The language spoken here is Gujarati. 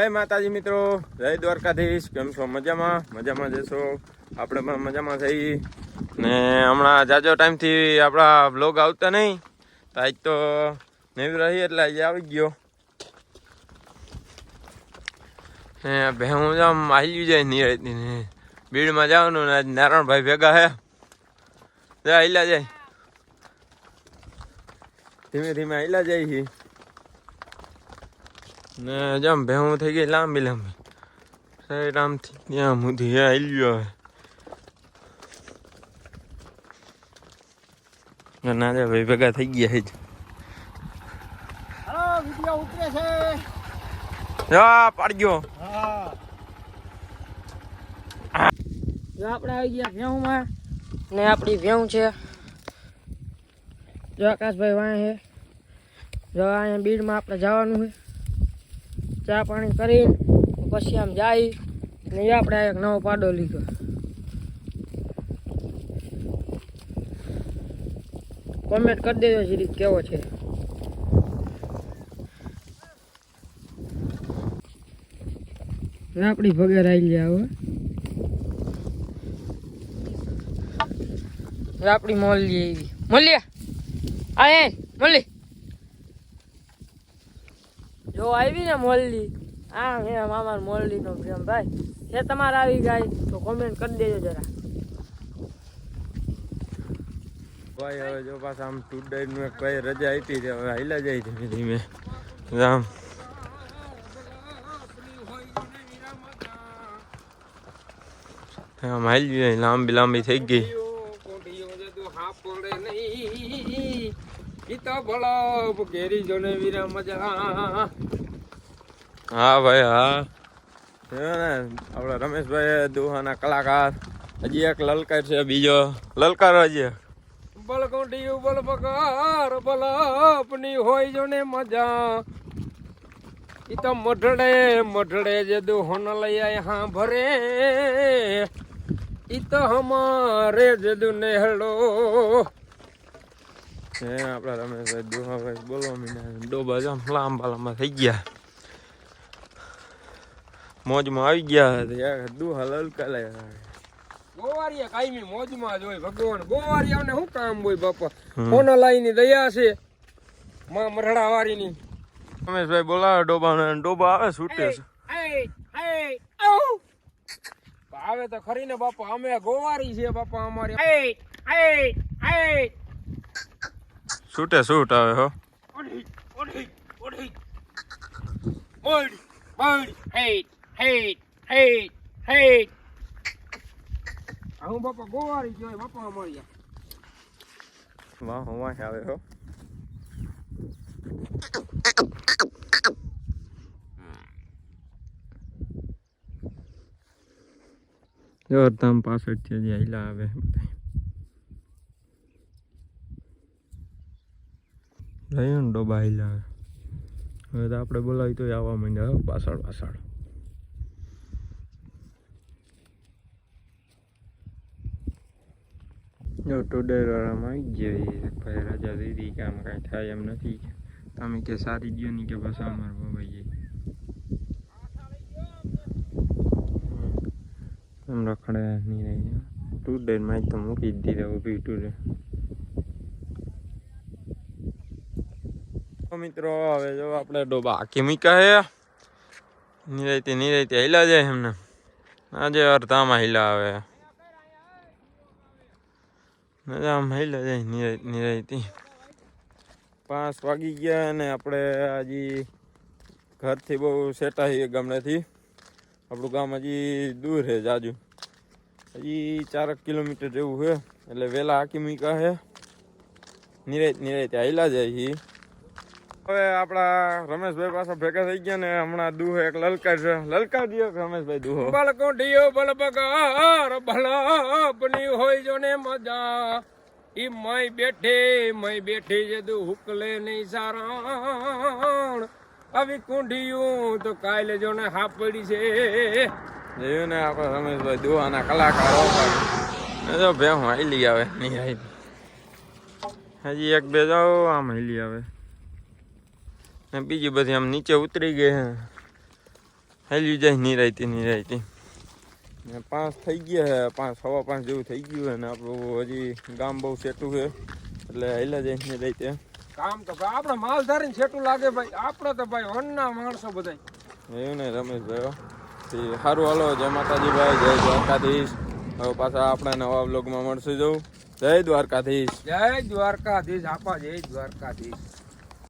જય માતાજી મિત્રો, જય દ્વારકાધીશ. કેમ છો? મજામાં? મજામાં જશો. આપણે પણ મજામાં થઈ ને હમણાં જાજો ટાઈમથી આપણા બ્લોગ આવતા નહીં. આજ તો નવી રહી એટલે આજે આવી ગયો. ને ભેહું જામ આવી જાય નિરાયતી ને બીડમાં જવાનું ને આજ નારાયણભાઈ ભેગા હે. જા હિલા જાય, ધીમે ધીમે હિલા જાય છે ને જમ ભેહું થઈ ગઈ લાંબી લાંબી. સાઈડ આમથી ત્યાં સુધી હિલ્યો હવે નાજા ભાઈ ભેગા થઈ ગયા છે. હાલો વિડિયો ઉતરે છે. જા પાડ્યો. જો આપણે આવી ગયા ભેહુંમાં ને આપણી ભેહું છે. જો આકાશભાઈ વાય છે. જો અહીંયા બીડમાં આપણે જવાનું છે. ચા પાણી કરીને પછી આમ જાય ને આપણે એક નવો પાડો લીધો. કોમેન્ટ કરી દેજો જીરીક કેવો છે. આપણી ભગર આવી ગયા હવે. આપણી મોલી આવી. મોલિયા આ મોલી જો આવી ને મોલી. આ હે મામા મોરલી નો પ્રેમ ભાઈ. એ તમારે આવી જાય તો કોમેન્ટ કરી દેજો જરા. ભાઈ હવે જો પાછા આમ ટુડે નું એક ભાઈ રજા આપી છે. હવે હાઈલા જાય ધીમે ધીમે રામ. આમ હાલી જાય લાંબી લાંબી થઈ ગઈ. હા ભાઈ હા, આપડા રમેશભાઈ દુહાના કલાકાર. હજી એક લલકાર છે, બીજો લલકાર હજી બલકોંડિયું બલ પગાર બલ આપની હોય જો ને મજા. ઈ તો મઢડે મઢડે જે દુહન લઈ આય હા ભરે. ઈ તો હમારે જે દુને હેડો. આપડા રમેશભાઈ દુહાભાઈ બોલો મીના ડોબા જામ લાંબા લાંબા થઈ ગયા. મોજમાં આવી ગયા. દુહા લલકા ગોવારિયા કાયમી મોજમાં જ હોય ભગવાન. ગોવારિયાને શું કામ હોય બાપા? સોનાલાઈની દયા છે માં મરડાવારીની. રમેશભાઈ બોલાવે ડોબા. ડોબા આવે છૂટે છે. આવે તો ખરી ને બાપા. અમે ગોવારી છે બાપા અમારી. છૂટે છૂટ આવે હો. હું બાપા ગોવારી જોય બાપા અમારી. વાહ વાહ આવે હો. જોરદાર પાછળ છે જે હિલા આવે. લઈ ને ડોબા હિલા આવે. હવે તો આપણે બોલાવી તો આવવા માંડ્યા પાછળ પાછળ. જો ટોડર વાળામાં આવી ગયા ભાઈ. રજા દીધી કે આમ કાંઈ થાય એમ નથી. તમે કે સારી દો નહીં કે બસ અમારે ભાઈ એમ રખડે નહીં રહી. ટુડર માં તો મૂકી જ દીધા ઊભી ટુડર. મિત્રો હવે જો આપણે ડોબા આખી મૂક્યા હે. નિરાયતી હિલા જાય એમને. આજે અડધામાં હિલા આવે. આમ હિલા જાય નિરાયતી. 5 વાગી ગયા અને આપણે હજી ઘરથી બહુ સેટા ગામડેથી. આપણું ગામ હજી દૂર છે જાજુ. હજી 4 કિલોમીટર જેવું છે. એટલે વહેલા આખી મૂક્યા છે. નિરાયતી હિલા જાય છે. હવે આપણા રમેશભાઈ પાછા ભેગા થઈ ગયા ને હમણાં દુહો એક લલકાર છે. લલકાર દિયો રમેશભાઈ દુહો. બલકોંડિયો બલ પગાર ભલ આપની હોય જો ને મજા. ઈ મય બેઠી જે દુ હુકલે નહીં સારણ. આવી કુંઢિયું તો કાલે જો ને હાપડી છે. જોયું ને આપણા રમેશભાઈ દુહાના કલાકારો. જો ભેહું હાલી આવે નહીં. હજી એક બે જાઓ આમ હાલી આવે. બીજી બધી આમ નીચે ઉતરી ગઈ હે. હેલી જાય નિરાયતી નિરાયતી. ને 5 થઈ ગયા છે, 5 સવા 5 જેવું થઈ ગયું છે ને આપણું હજી ગામ બહુ સેટું છે એટલે હેલા જાય નિરાયતી. કામ તો ભાઈ આપણે માલ ધારીને છેટું લાગે ભાઈ, આપણે તો ભાઈ વનના માણસો બધા. એવું ને રમેશભાઈ સારું હાલો. જય માતાજી ભાઈ, જય દ્વારકાધીશ. હવે પાછા આપણે નવા બ્લોગમાં મળશું. જવું જય દ્વારકાધીશ. જય દ્વારકાધીશ આપા, જય દ્વારકાધીશ.